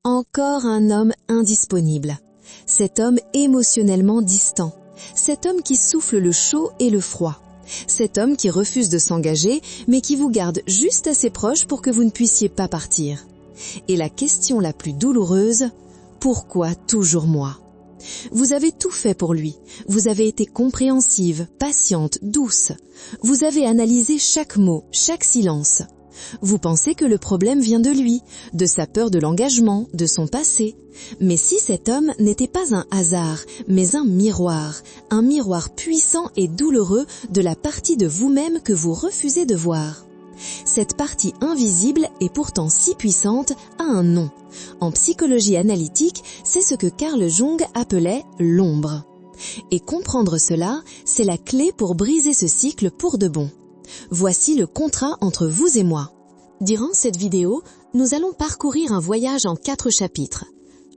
Encore un homme indisponible. Cet homme émotionnellement distant. Cet homme qui souffle le chaud et le froid. Cet homme qui refuse de s'engager, mais qui vous garde juste assez proche pour que vous ne puissiez pas partir. Et la question la plus douloureuse, pourquoi toujours moi ? Vous avez tout fait pour lui. Vous avez été compréhensive, patiente, douce. Vous avez analysé chaque mot, chaque silence. Vous pensez que le problème vient de lui, de sa peur de l'engagement, de son passé. Mais si cet homme n'était pas un hasard, mais un miroir puissant et douloureux de la partie de vous-même que vous refusez de voir. Cette partie invisible et pourtant si puissante a un nom. En psychologie analytique, c'est ce que Carl Jung appelait l'ombre. Et comprendre cela, c'est la clé pour briser ce cycle pour de bon. Voici le contrat entre vous et moi. Durant cette vidéo, nous allons parcourir un voyage en 4 chapitres.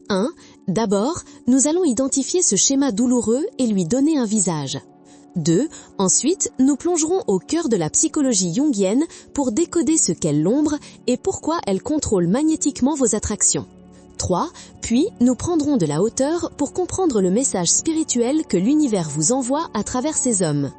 1. D'abord, nous allons identifier ce schéma douloureux et lui donner un visage. 2. Ensuite, nous plongerons au cœur de la psychologie jungienne pour décoder ce qu'est l'ombre et pourquoi elle contrôle magnétiquement vos attractions. 3. Puis, nous prendrons de la hauteur pour comprendre le message spirituel que l'univers vous envoie à travers ces hommes.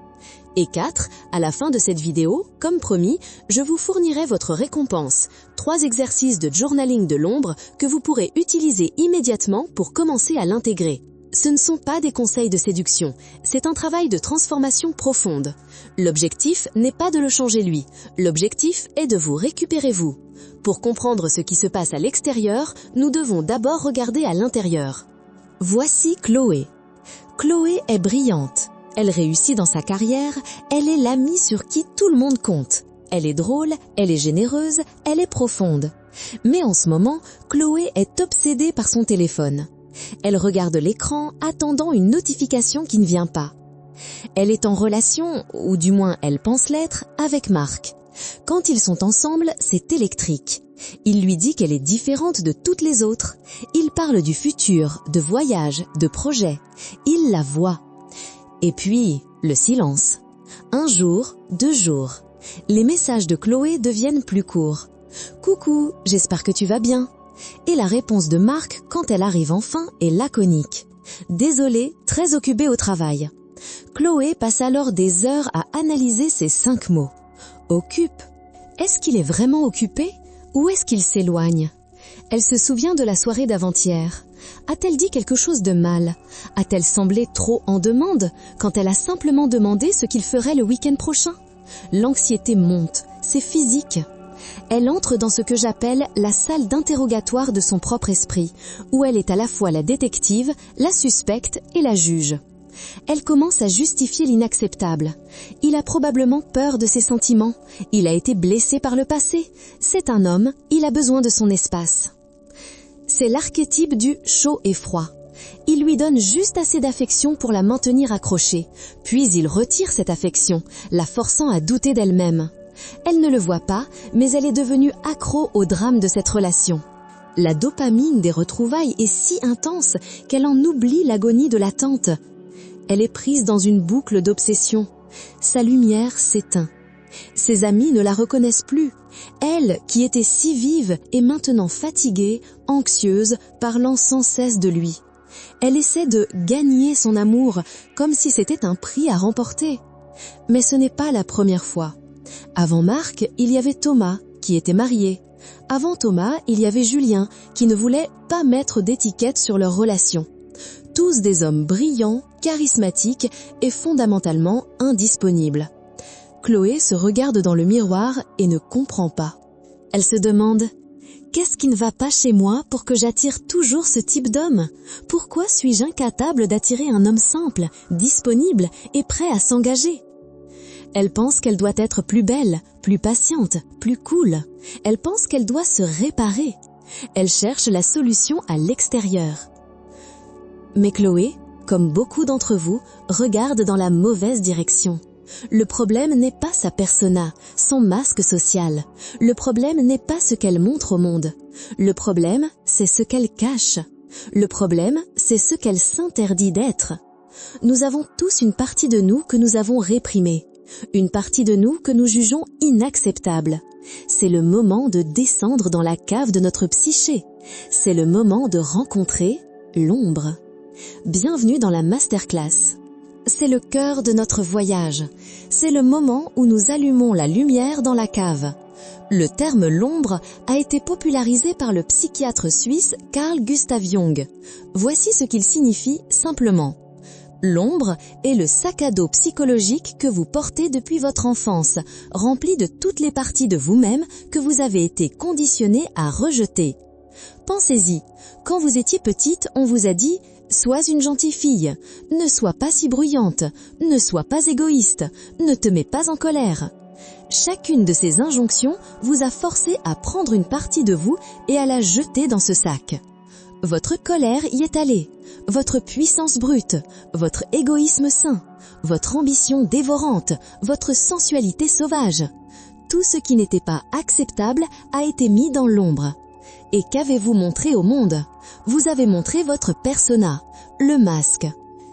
Et 4. À la fin de cette vidéo, comme promis, je vous fournirai votre récompense, 3 exercices de journaling de l'ombre que vous pourrez utiliser immédiatement pour commencer à l'intégrer. Ce ne sont pas des conseils de séduction, c'est un travail de transformation profonde. L'objectif n'est pas de le changer lui, l'objectif est de vous récupérer vous. Pour comprendre ce qui se passe à l'extérieur, nous devons d'abord regarder à l'intérieur. Voici Chloé. Chloé est brillante. Elle réussit dans sa carrière, elle est l'amie sur qui tout le monde compte. Elle est drôle, elle est généreuse, elle est profonde. Mais en ce moment, Chloé est obsédée par son téléphone. Elle regarde l'écran, attendant une notification qui ne vient pas. Elle est en relation, ou du moins elle pense l'être, avec Marc. Quand ils sont ensemble, c'est électrique. Il lui dit qu'elle est différente de toutes les autres. Il parle du futur, de voyage, de projet. Il la voit. Et puis, le silence. 1 jour, 2 jours. Les messages de Chloé deviennent plus courts. « Coucou, j'espère que tu vas bien ?» Et la réponse de Marc, quand elle arrive enfin, est laconique. « Désolé, très occupé au travail. » Chloé passe alors des heures à analyser ces 5 mots. « Occupe » Est-ce qu'il est vraiment occupé ou est-ce qu'il s'éloigne ? Elle se souvient de la soirée d'avant-hier. A-t-elle dit quelque chose de mal ? A-t-elle semblé trop en demande quand elle a simplement demandé ce qu'il ferait le week-end prochain ? L'anxiété monte, c'est physique. Elle entre dans ce que j'appelle la salle d'interrogatoire de son propre esprit, où elle est à la fois la détective, la suspecte et la juge. Elle commence à justifier l'inacceptable. Il a probablement peur de ses sentiments. Il a été blessé par le passé. C'est un homme, il a besoin de son espace. C'est l'archétype du chaud et froid. Il lui donne juste assez d'affection pour la maintenir accrochée, puis il retire cette affection, la forçant à douter d'elle-même. Elle ne le voit pas, mais elle est devenue accro au drame de cette relation. La dopamine des retrouvailles est si intense qu'elle en oublie l'agonie de l'attente. Elle est prise dans une boucle d'obsession. Sa lumière s'éteint. Ses amis ne la reconnaissent plus. Elle, qui était si vive, est maintenant fatiguée, anxieuse, parlant sans cesse de lui. Elle essaie de gagner son amour, comme si c'était un prix à remporter. Mais ce n'est pas la première fois. Avant Marc, il y avait Thomas, qui était marié. Avant Thomas, il y avait Julien, qui ne voulait pas mettre d'étiquette sur leur relation. Tous des hommes brillants, charismatiques et fondamentalement indisponibles. Chloé se regarde dans le miroir et ne comprend pas. Elle se demande « Qu'est-ce qui ne va pas chez moi pour que j'attire toujours ce type d'homme ? Pourquoi suis-je incapable d'attirer un homme simple, disponible et prêt à s'engager ?» Elle pense qu'elle doit être plus belle, plus patiente, plus cool. Elle pense qu'elle doit se réparer. Elle cherche la solution à l'extérieur. Mais Chloé, comme beaucoup d'entre vous, regarde dans la mauvaise direction. Le problème n'est pas sa persona, son masque social. Le problème n'est pas ce qu'elle montre au monde. Le problème, c'est ce qu'elle cache. Le problème, c'est ce qu'elle s'interdit d'être. Nous avons tous une partie de nous que nous avons réprimée. une partie de nous que nous jugeons inacceptable. C'est le moment de descendre dans la cave de notre psyché. C'est le moment de rencontrer l'ombre. Bienvenue dans la masterclass. C'est le cœur de notre voyage. C'est le moment où nous allumons la lumière dans la cave. Le terme l'ombre a été popularisé par le psychiatre suisse Carl Gustav Jung. Voici ce qu'il signifie simplement. L'ombre est le sac à dos psychologique que vous portez depuis votre enfance, rempli de toutes les parties de vous-même que vous avez été conditionné à rejeter. Pensez-y, quand vous étiez petite, on vous a dit « Sois une gentille fille, ne sois pas si bruyante, ne sois pas égoïste, ne te mets pas en colère ». Chacune de ces injonctions vous a forcé à prendre une partie de vous et à la jeter dans ce sac. Votre colère y est allée, votre puissance brute, votre égoïsme sain, votre ambition dévorante, votre sensualité sauvage. Tout ce qui n'était pas acceptable a été mis dans l'ombre. Et qu'avez-vous montré au monde? Vous avez montré votre persona, le masque.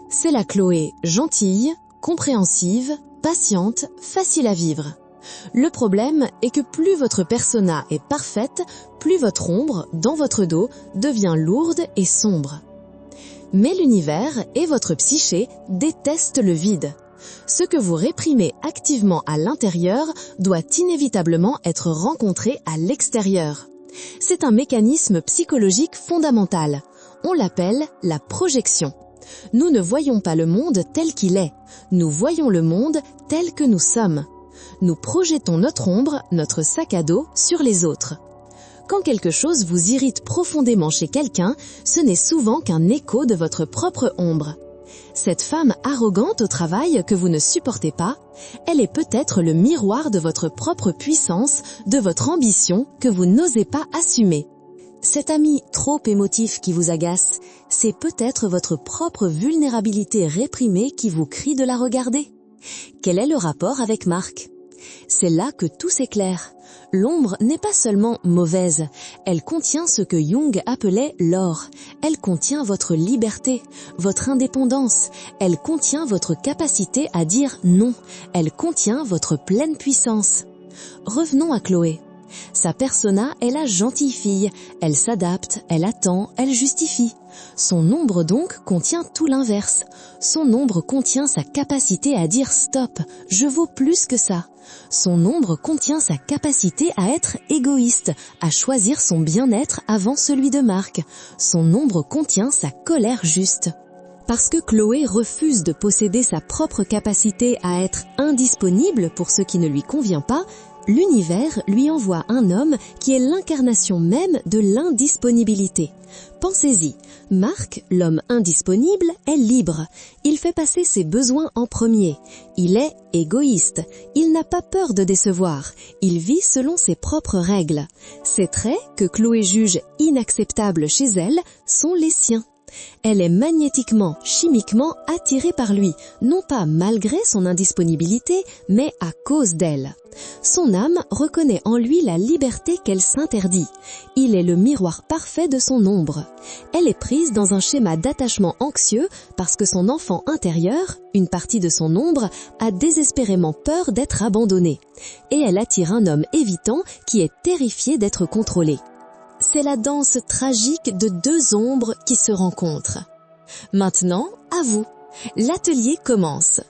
C'est la Chloé gentille, compréhensive, patiente, facile à vivre. Le problème est que plus votre persona est parfaite, plus votre ombre, dans votre dos, devient lourde et sombre. Mais l'univers et votre psyché détestent le vide. Ce que vous réprimez activement à l'intérieur doit inévitablement être rencontré à l'extérieur. C'est un mécanisme psychologique fondamental. On l'appelle la projection. Nous ne voyons pas le monde tel qu'il est. Nous voyons le monde tel que nous sommes. Nous projetons notre ombre, notre sac à dos, sur les autres. Quand quelque chose vous irrite profondément chez quelqu'un, ce n'est souvent qu'un écho de votre propre ombre. Cette femme arrogante au travail que vous ne supportez pas, elle est peut-être le miroir de votre propre puissance, de votre ambition que vous n'osez pas assumer. Cet ami trop émotif qui vous agace, c'est peut-être votre propre vulnérabilité réprimée qui vous crie de la regarder. Quel est le rapport avec Marc ? C'est là que tout s'éclaire. L'ombre n'est pas seulement mauvaise, elle contient ce que Jung appelait l'or. Elle contient votre liberté, votre indépendance, elle contient votre capacité à dire non, elle contient votre pleine puissance. Revenons à Chloé. Sa persona est la gentille fille, elle s'adapte, elle attend, elle justifie. Son ombre donc contient tout l'inverse. Son ombre contient sa capacité à dire stop, je vaux plus que ça. Son ombre contient sa capacité à être égoïste, à choisir son bien-être avant celui de Marc. Son ombre contient sa colère juste. Parce que Chloé refuse de posséder sa propre capacité à être indisponible pour ce qui ne lui convient pas, l'univers lui envoie un homme qui est l'incarnation même de l'indisponibilité. Pensez-y, Marc, l'homme indisponible, est libre. Il fait passer ses besoins en premier. Il est égoïste. Il n'a pas peur de décevoir. Il vit selon ses propres règles. Ces traits que Chloé juge inacceptables chez elle sont les siens. Elle est magnétiquement, chimiquement attirée par lui, non pas malgré son indisponibilité, mais à cause d'elle. Son âme reconnaît en lui la liberté qu'elle s'interdit. Il est le miroir parfait de son ombre. Elle est prise dans un schéma d'attachement anxieux parce que son enfant intérieur, une partie de son ombre, a désespérément peur d'être abandonné. Et elle attire un homme évitant qui est terrifié d'être contrôlé. C'est la danse tragique de deux ombres qui se rencontrent. Maintenant, à vous. L'atelier commence.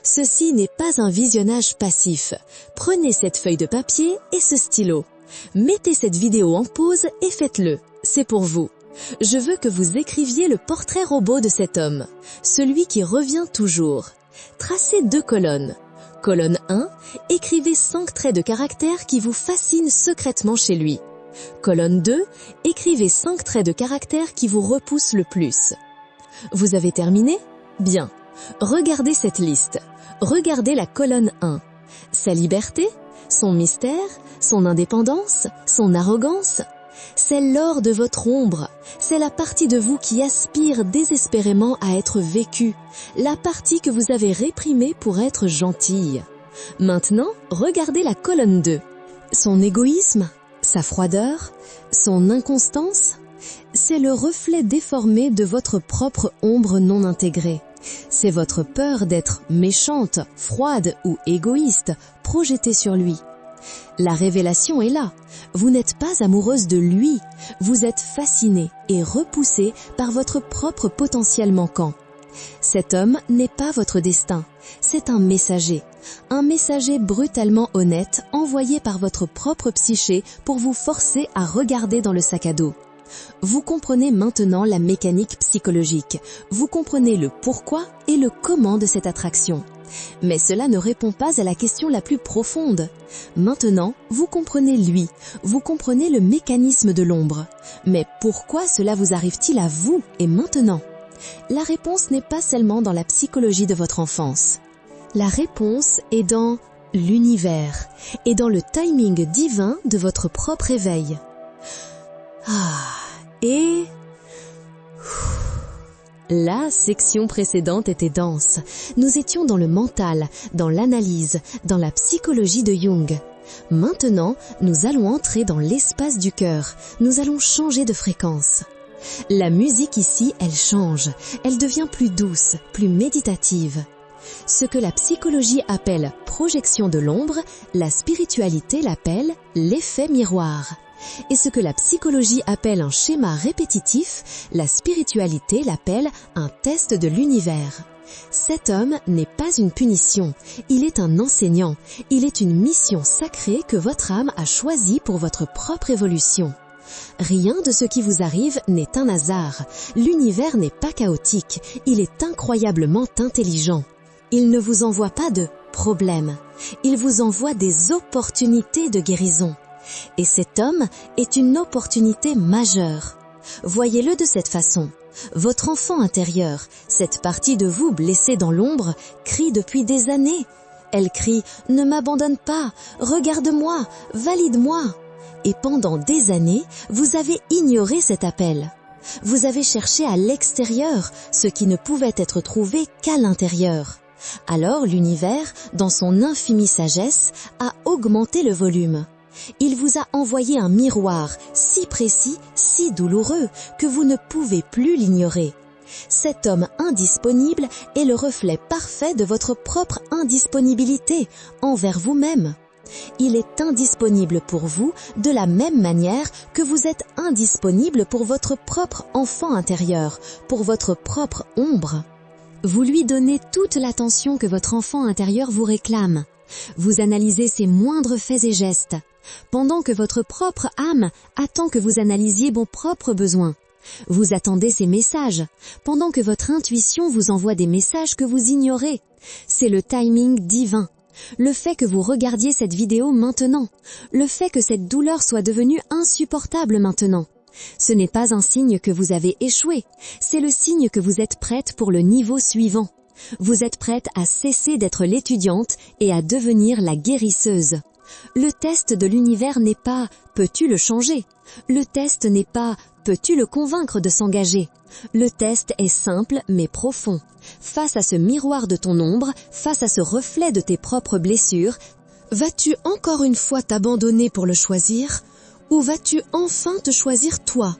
Ceci n'est pas un visionnage passif. Prenez cette feuille de papier et ce stylo. Mettez cette vidéo en pause et faites-le. C'est pour vous. Je veux que vous écriviez le portrait robot de cet homme, celui qui revient toujours. Tracez 2 colonnes. Colonne 1, écrivez 5 traits de caractère qui vous fascinent secrètement chez lui. Colonne 2, écrivez 5 traits de caractère qui vous repoussent le plus. Vous avez terminé? Bien. Regardez cette liste. Regardez la colonne 1. Sa liberté, son mystère, son indépendance, son arrogance. C'est l'or de votre ombre. C'est la partie de vous qui aspire désespérément à être vécue. La partie que vous avez réprimée pour être gentille. Maintenant, regardez la colonne 2. Son égoïsme, sa froideur, son inconstance, c'est le reflet déformé de votre propre ombre non intégrée. C'est votre peur d'être méchante, froide ou égoïste projetée sur lui. La révélation est là. Vous n'êtes pas amoureuse de lui. Vous êtes fascinée et repoussée par votre propre potentiel manquant. Cet homme n'est pas votre destin. C'est un messager brutalement honnête envoyé par votre propre psyché pour vous forcer à regarder dans le sac à dos. Vous comprenez maintenant la mécanique psychologique. Vous comprenez le pourquoi et le comment de cette attraction. Mais cela ne répond pas à la question la plus profonde. Maintenant, vous comprenez lui, vous comprenez le mécanisme de l'ombre. Mais pourquoi cela vous arrive-t-il à vous et maintenant? La réponse n'est pas seulement dans la psychologie de votre enfance. La réponse est dans l'univers et dans le timing divin de votre propre éveil. La section précédente était dense. Nous étions dans le mental, dans l'analyse, dans la psychologie de Jung. Maintenant, nous allons entrer dans l'espace du cœur. Nous allons changer de fréquence. La musique ici, elle change. Elle devient plus douce, plus méditative. Ce que la psychologie appelle projection de l'ombre, la spiritualité l'appelle l'effet miroir. Et ce que la psychologie appelle un schéma répétitif, la spiritualité l'appelle un test de l'univers. Cet homme n'est pas une punition, il est un enseignant, il est une mission sacrée que votre âme a choisie pour votre propre évolution. Rien de ce qui vous arrive n'est un hasard, l'univers n'est pas chaotique, il est incroyablement intelligent. Il ne vous envoie pas de problèmes, il vous envoie des opportunités de guérison. Et cet homme est une opportunité majeure. Voyez-le de cette façon. Votre enfant intérieur, cette partie de vous blessée dans l'ombre, crie depuis des années. Elle crie « Ne m'abandonne pas, regarde-moi, valide-moi ». Et pendant des années, vous avez ignoré cet appel. Vous avez cherché à l'extérieur ce qui ne pouvait être trouvé qu'à l'intérieur. Alors l'univers, dans son infinie sagesse, a augmenté le volume. Il vous a envoyé un miroir si précis, si douloureux, que vous ne pouvez plus l'ignorer. Cet homme indisponible est le reflet parfait de votre propre indisponibilité envers vous-même. Il est indisponible pour vous de la même manière que vous êtes indisponible pour votre propre enfant intérieur, pour votre propre ombre. Vous lui donnez toute l'attention que votre enfant intérieur vous réclame. Vous analysez ses moindres faits et gestes, pendant que votre propre âme attend que vous analysiez vos propres besoins. Vous attendez ces messages, pendant que votre intuition vous envoie des messages que vous ignorez. C'est le timing divin. Le fait que vous regardiez cette vidéo maintenant, le fait que cette douleur soit devenue insupportable maintenant. Ce n'est pas un signe que vous avez échoué, c'est le signe que vous êtes prête pour le niveau suivant. Vous êtes prête à cesser d'être l'étudiante et à devenir la guérisseuse. Le test de l'univers n'est pas « peux-tu le changer ?» Le test n'est pas « peux-tu le convaincre de s'engager ?» Le test est simple mais profond. Face à ce miroir de ton ombre, face à ce reflet de tes propres blessures, vas-tu encore une fois t'abandonner pour le choisir ou vas-tu enfin te choisir toi?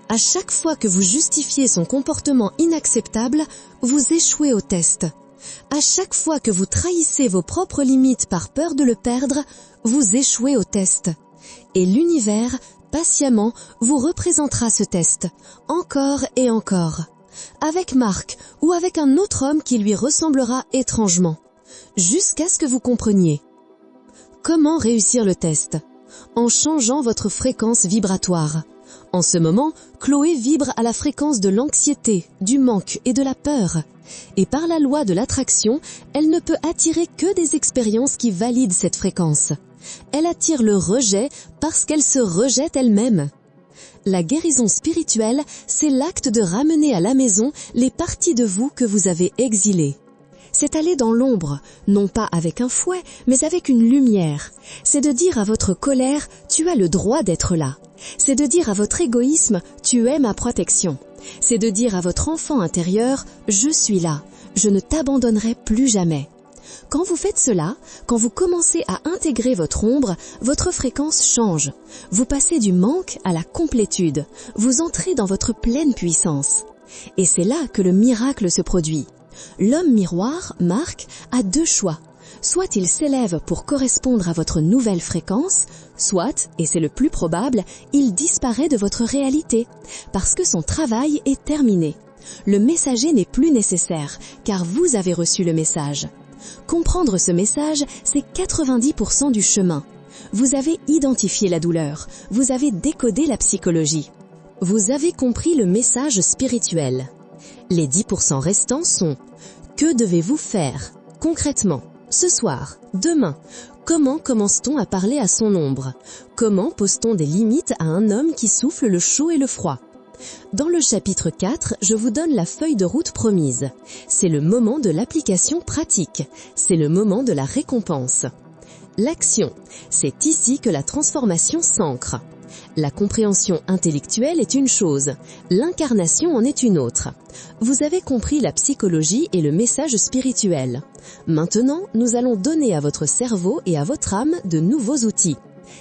À chaque fois que vous justifiez son comportement inacceptable, vous échouez au test. À chaque fois que vous trahissez vos propres limites par peur de le perdre, vous échouez au test. Et l'univers, patiemment, vous représentera ce test, encore et encore, avec Marc ou avec un autre homme qui lui ressemblera étrangement, jusqu'à ce que vous compreniez. Comment réussir le test? En changeant votre fréquence vibratoire. En ce moment, Chloé vibre à la fréquence de l'anxiété, du manque et de la peur. Et par la loi de l'attraction, elle ne peut attirer que des expériences qui valident cette fréquence. Elle attire le rejet parce qu'elle se rejette elle-même. La guérison spirituelle, c'est l'acte de ramener à la maison les parties de vous que vous avez exilées. C'est aller dans l'ombre, non pas avec un fouet, mais avec une lumière. C'est de dire à votre colère, tu as le droit d'être là. C'est de dire à votre égoïsme, tu es ma protection. C'est de dire à votre enfant intérieur, je suis là, je ne t'abandonnerai plus jamais. Quand vous faites cela, quand vous commencez à intégrer votre ombre, votre fréquence change. Vous passez du manque à la complétude. Vous entrez dans votre pleine puissance. Et c'est là que le miracle se produit. L'homme miroir, Marc, a deux choix. Soit il s'élève pour correspondre à votre nouvelle fréquence, soit, et c'est le plus probable, il disparaît de votre réalité, parce que son travail est terminé. Le messager n'est plus nécessaire, car vous avez reçu le message. Comprendre ce message, c'est 90% du chemin. Vous avez identifié la douleur, vous avez décodé la psychologie. Vous avez compris le message spirituel. Les 10% restants sont « Que devez-vous faire, concrètement, ce soir, demain ? Comment commence-t-on à parler à son ombre ? Comment pose-t-on des limites à un homme qui souffle le chaud et le froid ?» Dans le chapitre 4, je vous donne la feuille de route promise. C'est le moment de l'application pratique. C'est le moment de la récompense. L'action, c'est ici que la transformation s'ancre. La compréhension intellectuelle est une chose, l'incarnation en est une autre. Vous avez compris la psychologie et le message spirituel. Maintenant, nous allons donner à votre cerveau et à votre âme de nouveaux outils.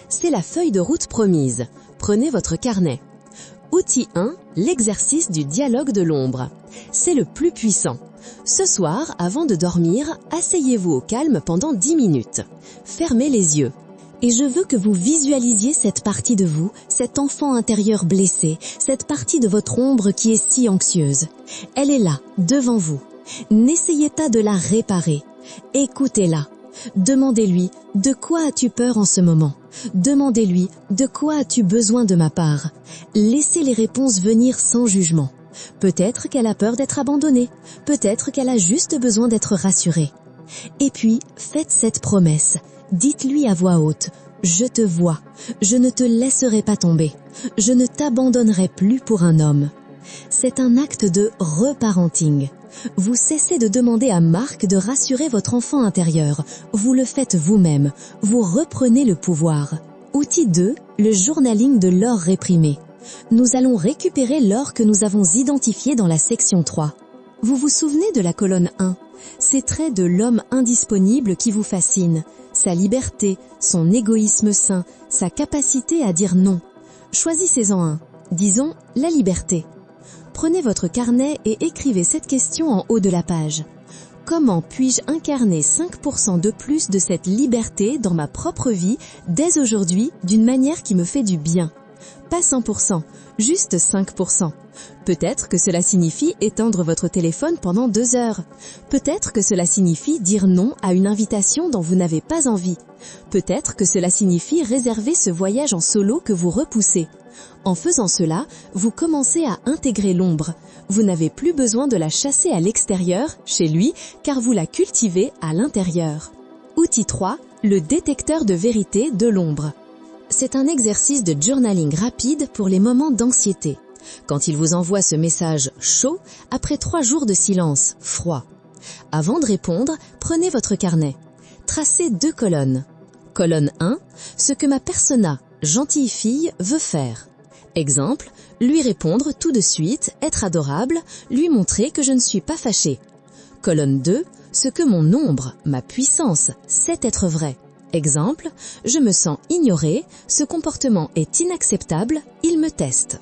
C'est la feuille de route promise. Prenez votre carnet. Outil 1, l'exercice du dialogue de l'ombre. C'est le plus puissant. Ce soir, avant de dormir, asseyez-vous au calme pendant 10 minutes. Fermez les yeux. Et je veux que vous visualisiez cette partie de vous, cet enfant intérieur blessé, cette partie de votre ombre qui est si anxieuse. Elle est là, devant vous. N'essayez pas de la réparer. Écoutez-la. Demandez-lui, de quoi as-tu peur en ce moment ? Demandez-lui, de quoi as-tu besoin de ma part ? Laissez les réponses venir sans jugement. Peut-être qu'elle a peur d'être abandonnée. Peut-être qu'elle a juste besoin d'être rassurée. Et puis, faites cette promesse. Dites-lui à voix haute, « Je te vois, je ne te laisserai pas tomber, je ne t'abandonnerai plus pour un homme. » C'est un acte de reparenting. Vous cessez de demander à Marc de rassurer votre enfant intérieur. Vous le faites vous-même. Vous reprenez le pouvoir. Outil 2, le journaling de l'or réprimé. Nous allons récupérer l'or que nous avons identifié dans la section 3. Vous vous souvenez de la colonne 1 ? Ces traits de l'homme indisponible qui vous fascinent. Sa liberté, son égoïsme sain, sa capacité à dire non. Choisissez-en un. Disons, la liberté. Prenez votre carnet et écrivez cette question en haut de la page. Comment puis-je incarner 5% de plus de cette liberté dans ma propre vie dès aujourd'hui d'une manière qui me fait du bien ? Pas 100%, juste 5%. Peut-être que cela signifie éteindre votre téléphone pendant 2 heures. Peut-être que cela signifie dire non à une invitation dont vous n'avez pas envie. Peut-être que cela signifie réserver ce voyage en solo que vous repoussez. En faisant cela, vous commencez à intégrer l'ombre. Vous n'avez plus besoin de la chasser à l'extérieur, chez lui, car vous la cultivez à l'intérieur. Outil 3, le détecteur de vérité de l'ombre. C'est un exercice de journaling rapide pour les moments d'anxiété. Quand il vous envoie ce message chaud, après 3 jours de silence, froid. Avant de répondre, prenez votre carnet. Tracez 2 colonnes. Colonne 1, ce que ma persona, gentille fille, veut faire. Exemple, lui répondre tout de suite, être adorable, lui montrer que je ne suis pas fâchée. Colonne 2, ce que mon ombre, ma puissance, sait être vrai. Exemple, je me sens ignorée, ce comportement est inacceptable, il me teste.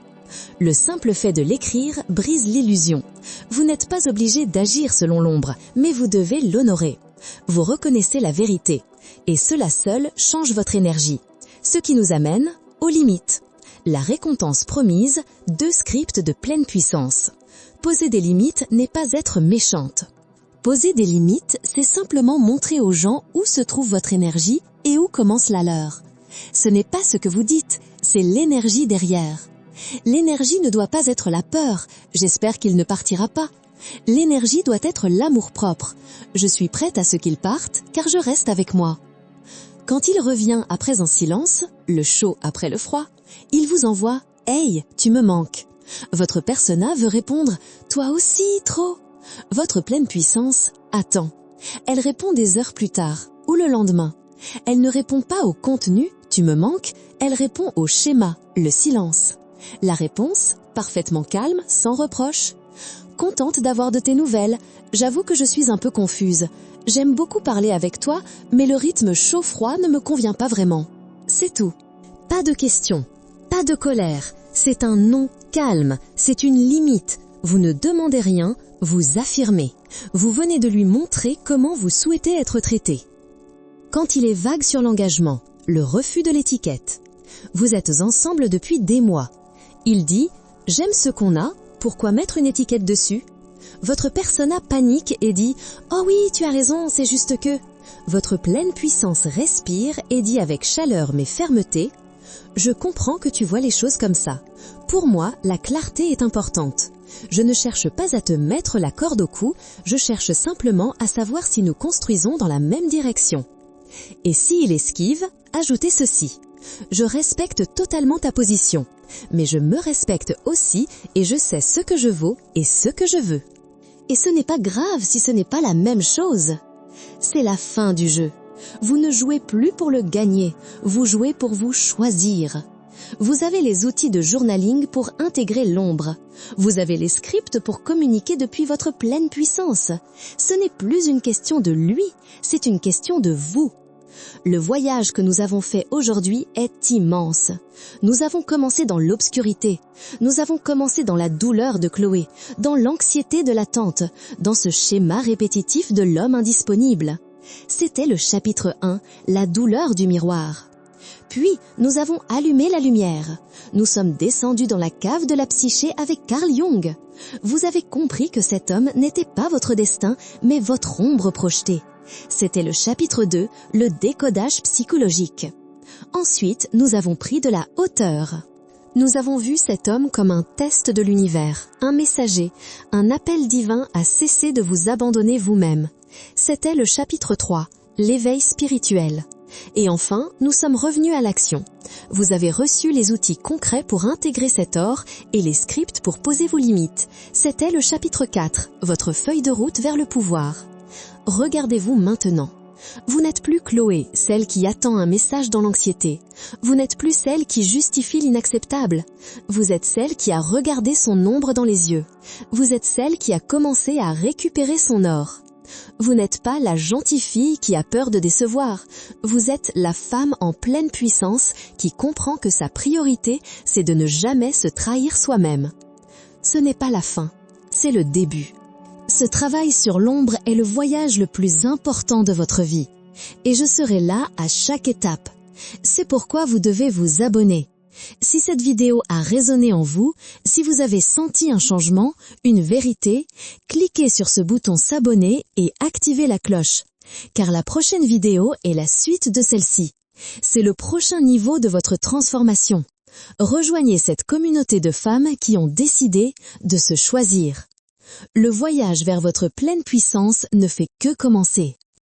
Le simple fait de l'écrire brise l'illusion. Vous n'êtes pas obligé d'agir selon l'ombre, mais vous devez l'honorer. Vous reconnaissez la vérité, et cela seul change votre énergie. Ce qui nous amène aux limites. La récompense promise, 2 scripts de pleine puissance. Poser des limites n'est pas être méchante. Poser des limites, c'est simplement montrer aux gens où se trouve votre énergie et où commence la leur. Ce n'est pas ce que vous dites, c'est l'énergie derrière. L'énergie ne doit pas être la peur, j'espère qu'il ne partira pas. L'énergie doit être l'amour-propre. Je suis prête à ce qu'il parte, car je reste avec moi. Quand il revient après un silence, le chaud après le froid, il vous envoie « Hey, tu me manques ». Votre persona veut répondre « Toi aussi, trop ». Votre pleine puissance attend. Elle répond des heures plus tard ou le lendemain. Elle ne répond pas au contenu « Tu me manques », elle répond au schéma, le silence. La réponse, parfaitement calme, sans reproche. Contente d'avoir de tes nouvelles. J'avoue que je suis un peu confuse. J'aime beaucoup parler avec toi, mais le rythme chaud-froid ne me convient pas vraiment. C'est tout. Pas de questions, pas de colère. C'est un non calme, c'est une limite. Vous ne demandez rien, vous affirmez. Vous venez de lui montrer comment vous souhaitez être traité. Quand il est vague sur l'engagement, le refus de l'étiquette. Vous êtes ensemble depuis des mois. Il dit « J'aime ce qu'on a, pourquoi mettre une étiquette dessus ?» Votre persona panique et dit « Oh oui, tu as raison, c'est juste que… » Votre pleine puissance respire et dit avec chaleur mais fermeté « Je comprends que tu vois les choses comme ça. Pour moi, la clarté est importante. Je ne cherche pas à te mettre la corde au cou, je cherche simplement à savoir si nous construisons dans la même direction. » Et s'il esquive, ajoutez ceci. Je respecte totalement ta position, mais je me respecte aussi et je sais ce que je vaux et ce que je veux. Et ce n'est pas grave si ce n'est pas la même chose. C'est la fin du jeu. Vous ne jouez plus pour le gagner, vous jouez pour vous choisir. Vous avez les outils de journaling pour intégrer l'ombre. Vous avez les scripts pour communiquer depuis votre pleine puissance. Ce n'est plus une question de lui, c'est une question de vous. Le voyage que nous avons fait aujourd'hui est immense. Nous avons commencé dans l'obscurité. Nous avons commencé dans la douleur de Chloé, dans l'anxiété de l'attente, dans ce schéma répétitif de l'homme indisponible. C'était le chapitre 1, la douleur du miroir. Puis, nous avons allumé la lumière. Nous sommes descendus dans la cave de la psyché avec Carl Jung. Vous avez compris que cet homme n'était pas votre destin, mais votre ombre projetée. C'était le chapitre 2, le décodage psychologique. Ensuite, nous avons pris de la hauteur. Nous avons vu cet homme comme un test de l'univers, un messager, un appel divin à cesser de vous abandonner vous-même. C'était le chapitre 3, l'éveil spirituel. Et enfin, nous sommes revenus à l'action. Vous avez reçu les outils concrets pour intégrer cet or et les scripts pour poser vos limites. C'était le chapitre 4, votre feuille de route vers le pouvoir. Regardez-vous maintenant. Vous n'êtes plus Chloé, celle qui attend un message dans l'anxiété. Vous n'êtes plus celle qui justifie l'inacceptable. Vous êtes celle qui a regardé son ombre dans les yeux. Vous êtes celle qui a commencé à récupérer son or. Vous n'êtes pas la gentille fille qui a peur de décevoir. Vous êtes la femme en pleine puissance qui comprend que sa priorité, c'est de ne jamais se trahir soi-même. Ce n'est pas la fin, c'est le début. Ce travail sur l'ombre est le voyage le plus important de votre vie. Et je serai là à chaque étape. C'est pourquoi vous devez vous abonner. Si cette vidéo a résonné en vous, si vous avez senti un changement, une vérité, cliquez sur ce bouton s'abonner et activez la cloche. Car la prochaine vidéo est la suite de celle-ci. C'est le prochain niveau de votre transformation. Rejoignez cette communauté de femmes qui ont décidé de se choisir. Le voyage vers votre pleine puissance ne fait que commencer.